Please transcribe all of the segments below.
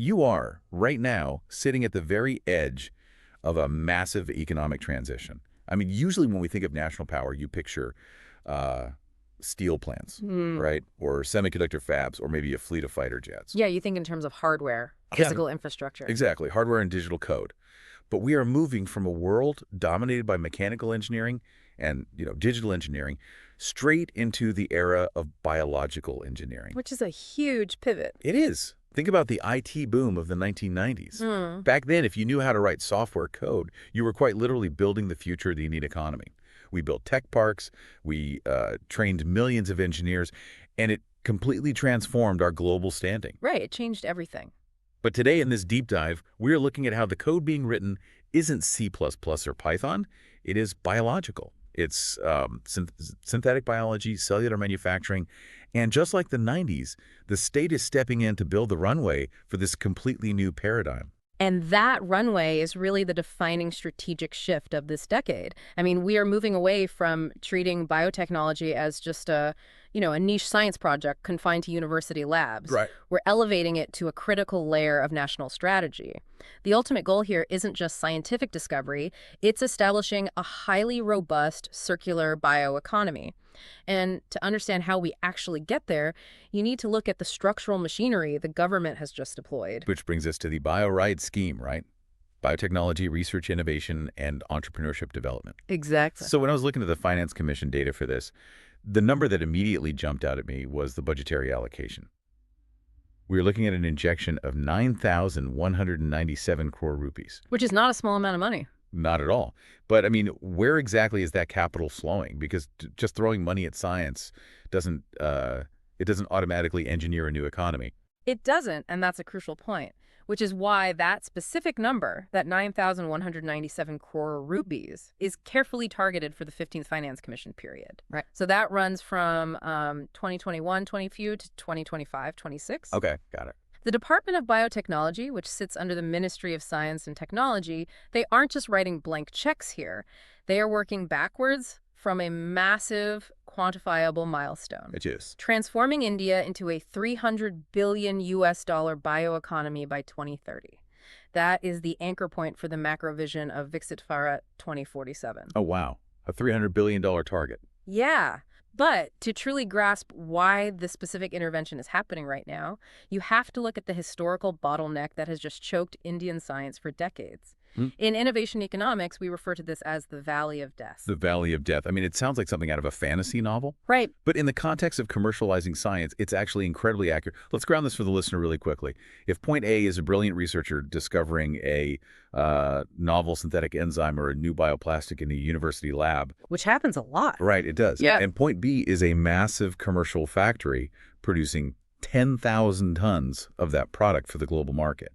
You are, right now, sitting at the very edge of a massive economic transition. I mean, usually when we think of national power, you picture uh, steel plants, Hmm. right? Or semiconductor fabs, or maybe a fleet of fighter jets. Yeah, you think in terms of hardware, Yeah, physical infrastructure. exactly. Hardware and digital code. But we are moving from a world dominated by mechanical engineering and, digital engineering straight into the era of biological engineering. Which is a huge pivot. It is. Think about the IT boom of the 1990s. Hmm. Back then, if you knew how to write software code, you were quite literally building the future of the Indian economy. We built tech parks, we trained millions of engineers, and it completely transformed our global standing. Right, it changed everything. But today in this deep dive, we are looking at how the code being written isn't C++ or Python. It is biological. It's synthetic biology, cellular manufacturing, and just like the 90s, the state is stepping in to build the runway for this completely new paradigm. And that runway is really the defining strategic shift of this decade. I mean, we are moving away from treating biotechnology as just a niche science project confined to university labs. Right. We're elevating it to a critical layer of national strategy. The ultimate goal here isn't just scientific discovery, it's establishing a highly robust circular bioeconomy. And to understand how we actually get there, you need to look at the structural machinery the government has just deployed. Which brings us to the BioRide scheme, right? Biotechnology, research, innovation, and entrepreneurship development. Exactly. So when I was looking at the Finance Commission data for this, the number that immediately jumped out at me was the budgetary allocation. We were looking at an injection of 9,197 crore rupees. Which is not a small amount of money. Not at all. But I mean, where exactly is that capital flowing? Because just throwing money at science doesn't it doesn't automatically engineer a new economy. It doesn't, and that's a crucial point, which is why that specific number, that 9,197 crore rupees, is carefully targeted for the 15th Finance Commission period. Right. So that runs from 2021-22 to 2025-26. Okay, got it. The Department of Biotechnology, which sits under the Ministry of Science and Technology, they aren't just writing blank checks here. They are working backwards from a massive, quantifiable milestone. It is. Transforming India into a $300 billion bioeconomy by 2030. That is the anchor point for the macro vision of Viksit Bharat 2047. Oh, wow. A $300 billion target. Yeah. But to truly grasp why this specific intervention is happening right now, you have to look at the historical bottleneck that has just choked Indian science for decades. In innovation economics, we refer to this as the Valley of Death. The Valley of Death. I mean, it sounds like something out of a fantasy novel. Right. But in the context of commercializing science, it's actually incredibly accurate. Let's ground this for the listener really quickly. If point A is a brilliant researcher discovering a novel synthetic enzyme or a new bioplastic in a university lab. Which happens a lot. Right, it does. Yeah. And point B is a massive commercial factory producing 10,000 tons of that product for the global market.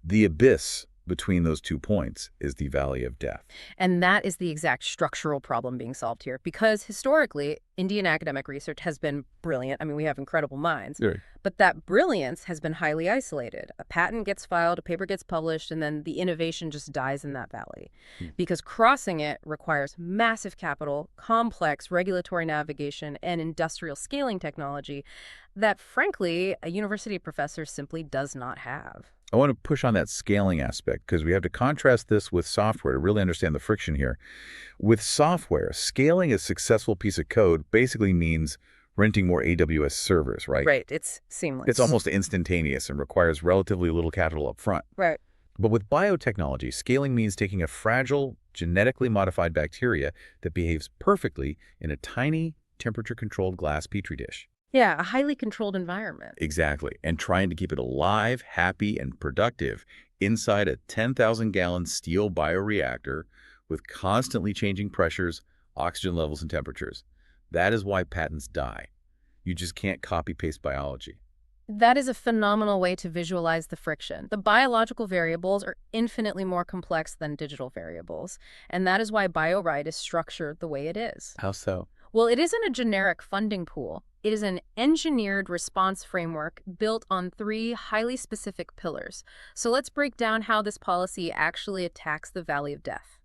The abyss between those 2 points is the Valley of Death. And that is the exact structural problem being solved here, because historically, Indian academic research has been brilliant. I mean, we have incredible minds. Very. But that brilliance has been highly isolated. A patent gets filed, a paper gets published, and then the innovation just dies in that valley. Because crossing it requires massive capital, complex regulatory navigation, and industrial scaling technology that, frankly, a university professor simply does not have. I want to push on that scaling aspect because we have to contrast this with software to really understand the friction here. With software, scaling a successful piece of code basically means renting more AWS servers, right? Right. It's seamless. It's almost instantaneous and requires relatively little capital up front. Right. But with biotechnology, scaling means taking a fragile, genetically modified bacteria that behaves perfectly in a tiny, temperature-controlled glass petri dish. Yeah, a highly controlled environment. Exactly. And trying to keep it alive, happy, and productive inside a 10,000-gallon steel bioreactor with constantly changing pressures, oxygen levels, and temperatures. That is why patents die. You just can't copy-paste biology. That is a phenomenal way to visualize the friction. The biological variables are infinitely more complex than digital variables, and that is why BioRide is structured the way it is. How so? Well, it isn't a generic funding pool. It is an engineered response framework built on 3 highly specific pillars. So let's break down how this policy actually attacks the Valley of Death.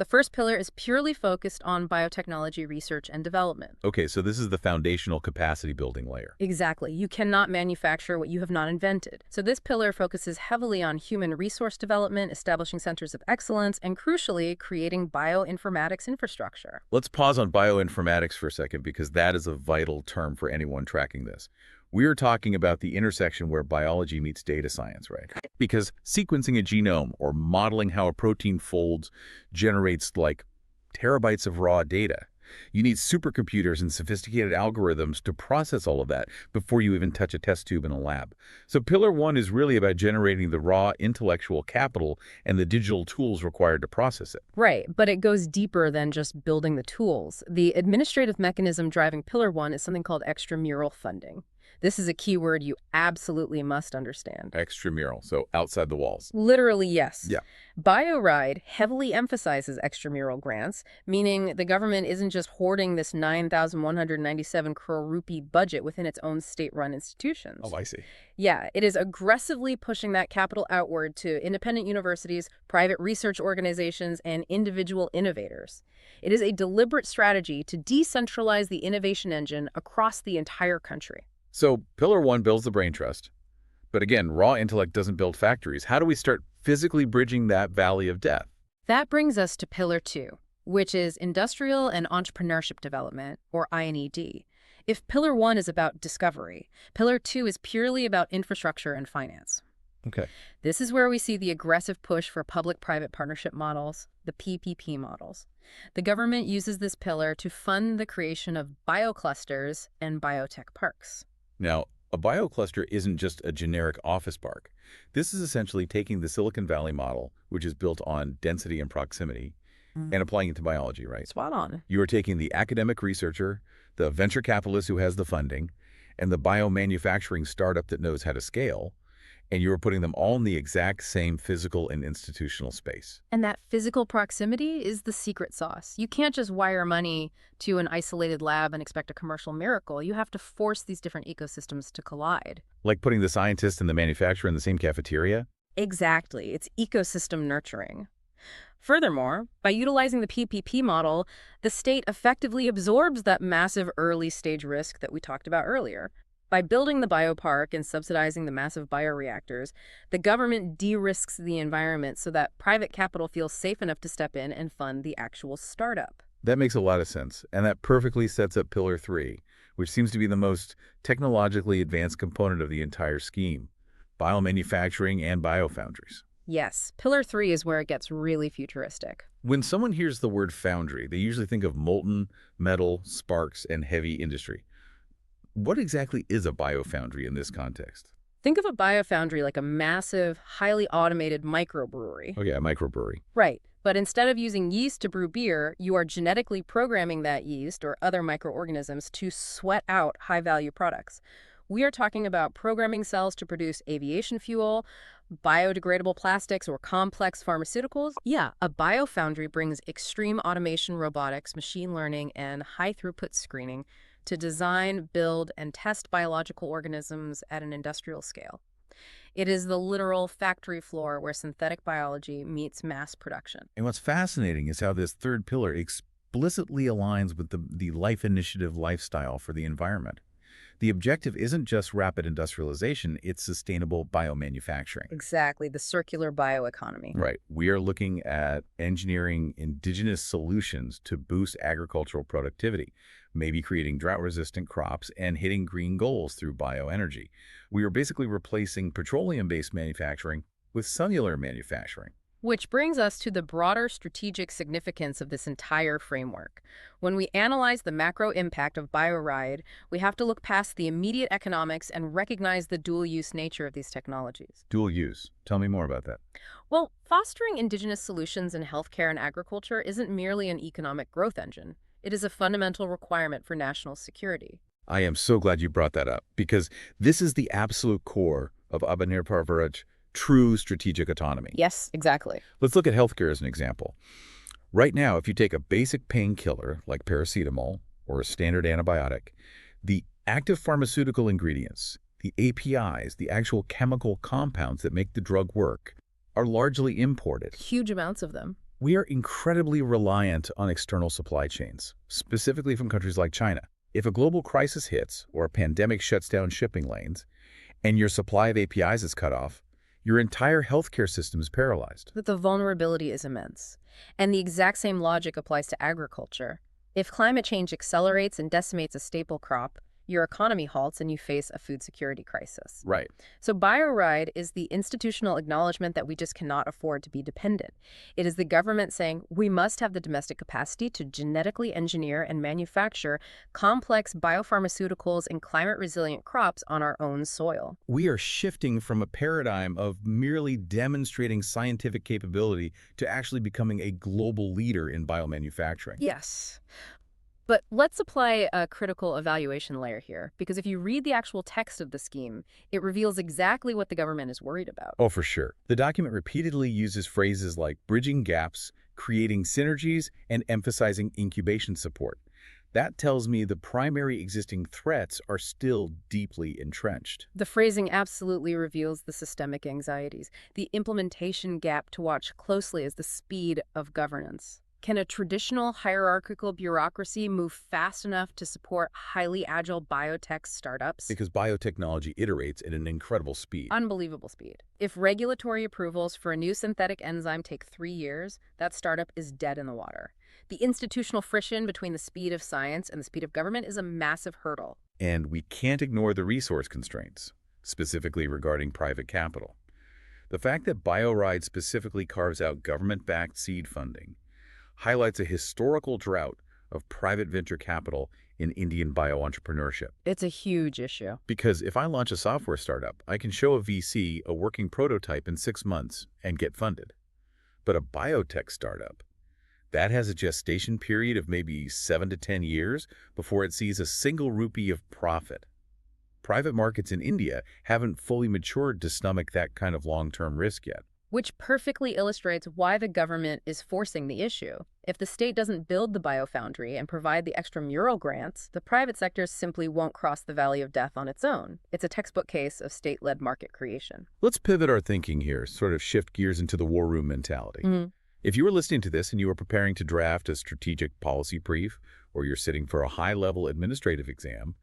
The first pillar is purely focused on biotechnology research and development. Okay, so this is the foundational capacity building layer. Exactly. You cannot manufacture what you have not invented. So this pillar focuses heavily on human resource development, establishing centers of excellence, and crucially, creating bioinformatics infrastructure. Let's pause on bioinformatics for a second because that is a vital term for anyone tracking this. We're talking about the intersection where biology meets data science, right? Because sequencing a genome or modeling how a protein folds generates like terabytes of raw data. You need supercomputers and sophisticated algorithms to process all of that before you even touch a test tube in a lab. So pillar one is really about generating the raw intellectual capital and the digital tools required to process it. Right, but it goes deeper than just building the tools. The administrative mechanism driving pillar one is something called extramural funding. This is a keyword you absolutely must understand. Extramural, so outside the walls. Literally, yes. Yeah. BioRide heavily emphasizes extramural grants, meaning the government isn't just hoarding this 9,197 crore rupee budget within its own state-run institutions. Oh, I see. Yeah, it is aggressively pushing that capital outward to independent universities, private research organizations, and individual innovators. It is a deliberate strategy to decentralize the innovation engine across the entire country. So pillar one builds the brain trust. But again, raw intellect doesn't build factories. How do we start physically bridging that valley of death? That brings us to pillar two, which is industrial and entrepreneurship development, or I&ED. If pillar one is about discovery, pillar two is purely about infrastructure and finance. Okay. This is where we see the aggressive push for public-private partnership models, the PPP models. The government uses this pillar to fund the creation of bioclusters and biotech parks. Now, a biocluster isn't just a generic office park. This is essentially taking the Silicon Valley model, which is built on density and proximity, and applying it to biology, right? Spot on. You are taking the academic researcher, the venture capitalist who has the funding, and the biomanufacturing startup that knows how to scale, and you are putting them all in the exact same physical and institutional space. And that physical proximity is the secret sauce. You can't just wire money to an isolated lab and expect a commercial miracle. You have to force these different ecosystems to collide. Like putting the scientist and the manufacturer in the same cafeteria? Exactly. It's ecosystem nurturing. Furthermore, by utilizing the PPP model, the state effectively absorbs that massive early-stage risk that we talked about earlier. By building the biopark and subsidizing the massive bioreactors, the government de-risks the environment so that private capital feels safe enough to step in and fund the actual startup. That makes a lot of sense, and that perfectly sets up Pillar 3, which seems to be the most technologically advanced component of the entire scheme, biomanufacturing and biofoundries. Yes, Pillar 3 is where it gets really futuristic. When someone hears the word foundry, they usually think of molten metal, sparks, and heavy industry. What exactly is a biofoundry in this context? Think of a biofoundry like a massive, highly automated microbrewery. Okay, a microbrewery. Right. But instead of using yeast to brew beer, you are genetically programming that yeast or other microorganisms to sweat out high-value products. We are talking about programming cells to produce aviation fuel, biodegradable plastics, or complex pharmaceuticals. Yeah, a biofoundry brings extreme automation, robotics, machine learning, and high-throughput screening to design, build, and test biological organisms at an industrial scale. It is the literal factory floor where synthetic biology meets mass production. And what's fascinating is how this third pillar explicitly aligns with the Life Initiative lifestyle for the environment. The objective isn't just rapid industrialization, it's sustainable biomanufacturing. Exactly, the circular bioeconomy. Right. We are looking at engineering indigenous solutions to boost agricultural productivity, maybe creating drought-resistant crops and hitting green goals through bioenergy. We are basically replacing petroleum-based manufacturing with cellular manufacturing. Which brings us to the broader strategic significance of this entire framework. When we analyze the macro impact of BioRide, we have to look past the immediate economics and recognize the dual-use nature of these technologies. Dual use. Tell me more about that. Well, fostering indigenous solutions in healthcare and agriculture isn't merely an economic growth engine. It is a fundamental requirement for national security. I am so glad you brought that up, because this is the absolute core of Abanir Parvaraj true strategic autonomy. Yes, exactly. Let's look at healthcare as an example. Right now, if you take a basic painkiller like paracetamol or a standard antibiotic, the active pharmaceutical ingredients, the APIs, the actual chemical compounds that make the drug work, are largely imported. Huge amounts of them. We are incredibly reliant on external supply chains, specifically from countries like China. If a global crisis hits or a pandemic shuts down shipping lanes and your supply of APIs is cut off, your entire healthcare system is paralyzed. But the vulnerability is immense. And the exact same logic applies to agriculture. If climate change accelerates and decimates a staple crop, your economy halts and you face a food security crisis. Right. So BioRide is the institutional acknowledgement that we just cannot afford to be dependent. It is the government saying we must have the domestic capacity to genetically engineer and manufacture complex biopharmaceuticals and climate-resilient crops on our own soil. We are shifting from a paradigm of merely demonstrating scientific capability to actually becoming a global leader in biomanufacturing. Yes. But let's apply a critical evaluation layer here, because if you read the actual text of the scheme, it reveals exactly what the government is worried about. Oh, for sure. The document repeatedly uses phrases like bridging gaps, creating synergies, and emphasizing incubation support. That tells me the primary existing threats are still deeply entrenched. The phrasing absolutely reveals the systemic anxieties. The implementation gap to watch closely is the speed of governance. Can a traditional hierarchical bureaucracy move fast enough to support highly agile biotech startups? Because biotechnology iterates at an incredible speed. Unbelievable speed. If regulatory approvals for a new synthetic enzyme take 3 years, that startup is dead in the water. The institutional friction between the speed of science and the speed of government is a massive hurdle. And we can't ignore the resource constraints, specifically regarding private capital. The fact that BioRide specifically carves out government-backed seed funding highlights a historical drought of private venture capital in Indian bioentrepreneurship. It's a huge issue. Because if I launch a software startup, I can show a VC a working prototype in 6 months and get funded. But a biotech startup, that has a gestation period of maybe 7 to 10 years before it sees a single rupee of profit. Private markets in India haven't fully matured to stomach that kind of long-term risk yet. Which perfectly illustrates why the government is forcing the issue. If the state doesn't build the biofoundry and provide the extramural grants, the private sector simply won't cross the valley of death on its own. It's a textbook case of state-led market creation. Let's pivot our thinking here, sort of shift gears into the war room mentality. If you were listening to this and you were preparing to draft a strategic policy brief, or you're sitting for a high-level administrative exam,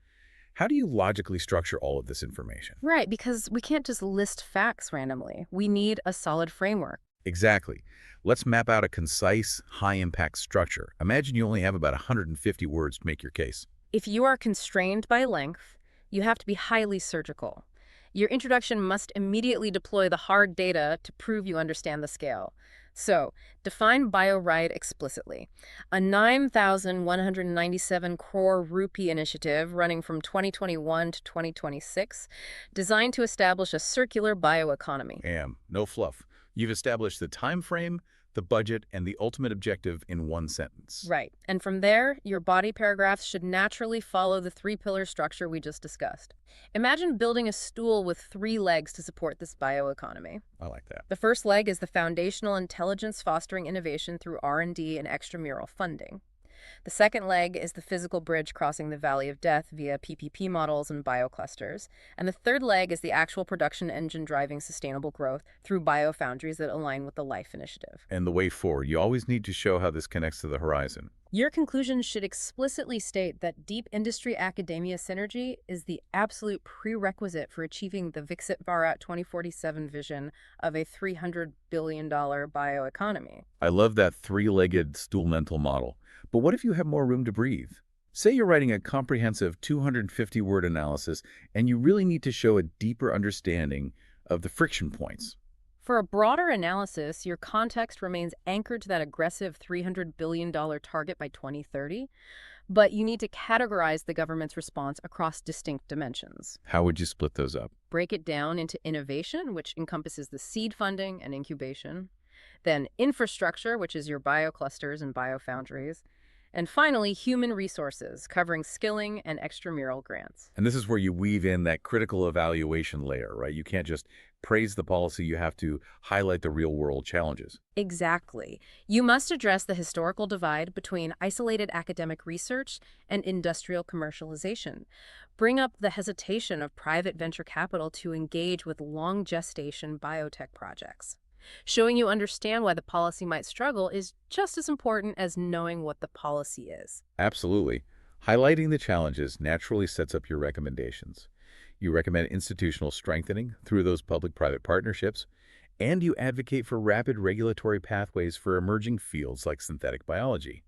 how do you logically structure all of this information? Right, because we can't just list facts randomly. We need a solid framework. Exactly. Let's map out a concise, high-impact structure. Imagine you only have about 150 words to make your case. If you are constrained by length, you have to be highly surgical. Your introduction must immediately deploy the hard data to prove you understand the scale. So, define BioRide explicitly. A 9,197 crore rupee initiative running from 2021 to 2026, designed to establish a circular bioeconomy. No fluff. You've established the time frame, the budget, and the ultimate objective in one sentence. Right. And from there, your body paragraphs should naturally follow the 3-pillar structure we just discussed. Imagine building a stool with 3 legs to support this bioeconomy. I like that. The first leg is the foundational intelligence fostering innovation through R&D and extramural funding. The second leg is the physical bridge crossing the valley of death via PPP models and bioclusters. And the third leg is the actual production engine driving sustainable growth through biofoundries that align with the LIFE initiative. And the way forward, you always need to show how this connects to the horizon. Your conclusion should explicitly state that deep industry-academia synergy is the absolute prerequisite for achieving the Viksit Bharat 2047 vision of a $300 billion bioeconomy. I love that 3-legged stool mental model. But what if you have more room to breathe? Say you're writing a comprehensive 250-word analysis and you really need to show a deeper understanding of the friction points. For a broader analysis, your context remains anchored to that aggressive $300 billion target by 2030, but you need to categorize the government's response across distinct dimensions. How would you split those up? Break it down into innovation, which encompasses the seed funding and incubation, then infrastructure, which is your bioclusters and biofoundries, and finally, human resources, covering skilling and extramural grants. And this is where you weave in that critical evaluation layer, right? You can't just praise the policy, you have to highlight the real-world challenges. Exactly. You must address the historical divide between isolated academic research and industrial commercialization. Bring up the hesitation of private venture capital to engage with long gestation biotech projects. Showing you understand why the policy might struggle is just as important as knowing what the policy is. Absolutely. Highlighting the challenges naturally sets up your recommendations. You recommend institutional strengthening through those public-private partnerships, and you advocate for rapid regulatory pathways for emerging fields like synthetic biology.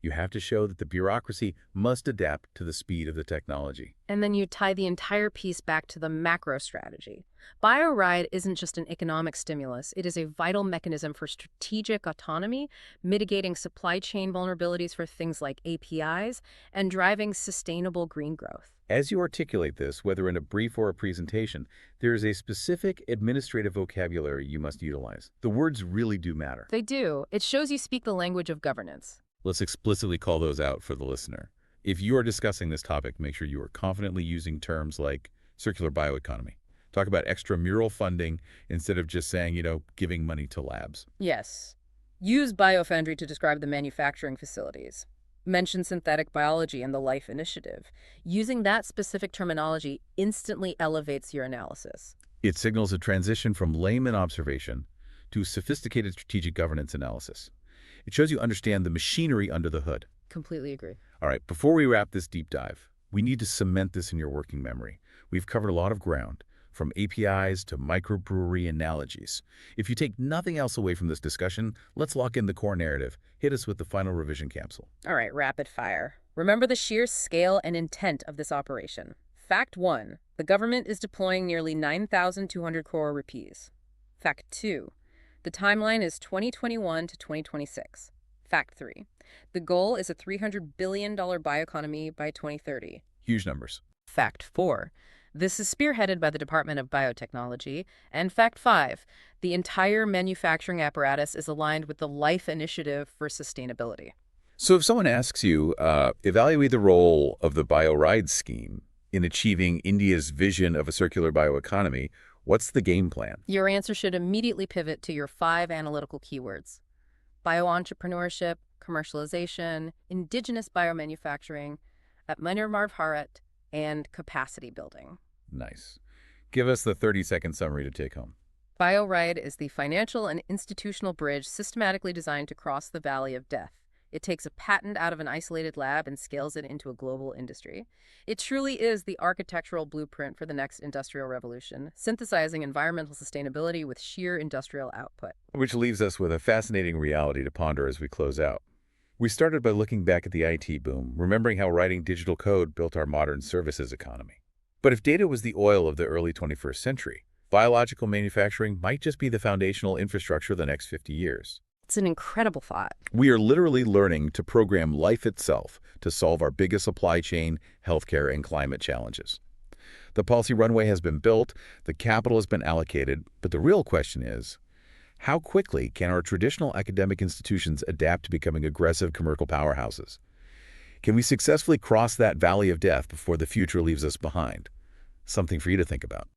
You have to show that the bureaucracy must adapt to the speed of the technology. And then you tie the entire piece back to the macro strategy. BioRide isn't just an economic stimulus, it is a vital mechanism for strategic autonomy, mitigating supply chain vulnerabilities for things like APIs, and driving sustainable green growth. As you articulate this, whether in a brief or a presentation, there is a specific administrative vocabulary you must utilize. The words really do matter. They do. It shows you speak the language of governance. Let's explicitly call those out for the listener. If you are discussing this topic, make sure you are confidently using terms like circular bioeconomy. Talk about extramural funding instead of just saying, giving money to labs. Yes. Use biofoundry to describe the manufacturing facilities. Mention synthetic biology and the Life Initiative. Using that specific terminology instantly elevates your analysis. It signals a transition from layman observation to sophisticated strategic governance analysis. It shows you understand the machinery under the hood. Completely agree. All right, before we wrap this deep dive, we need to cement this in your working memory. We've covered a lot of ground, from APIs to microbrewery analogies. If you take nothing else away from this discussion, let's lock in the core narrative. Hit us with the final revision capsule. All right, rapid fire. Remember the sheer scale and intent of this operation. Fact 1. The government is deploying nearly 9,200 crore rupees. Fact 2. The timeline is 2021 to 2026. Fact 3. The goal is a $300 billion bioeconomy by 2030. Huge numbers. Fact 4. This is spearheaded by the Department of Biotechnology. And Fact 5. The entire manufacturing apparatus is aligned with the Life Initiative for Sustainability. So if someone asks you, evaluate the role of the BioRide scheme in achieving India's vision of a circular bioeconomy, what's the game plan? Your answer should immediately pivot to your 5 analytical keywords: bioentrepreneurship, commercialization, indigenous biomanufacturing, Atmanirbhar Bharat, and capacity building. Nice. Give us the 30-second summary to take home. BioRide is the financial and institutional bridge systematically designed to cross the valley of death. It takes a patent out of an isolated lab and scales it into a global industry. It truly is the architectural blueprint for the next industrial revolution, synthesizing environmental sustainability with sheer industrial output. Which leaves us with a fascinating reality to ponder as we close out. We started by looking back at the IT boom, remembering how writing digital code built our modern services economy. But if data was the oil of the early 21st century, biological manufacturing might just be the foundational infrastructure of the next 50 years. It's an incredible thought. We are literally learning to program life itself to solve our biggest supply chain, healthcare, and climate challenges. The policy runway has been built, the capital has been allocated, but the real question is, how quickly can our traditional academic institutions adapt to becoming aggressive commercial powerhouses? Can we successfully cross that valley of death before the future leaves us behind? Something for you to think about.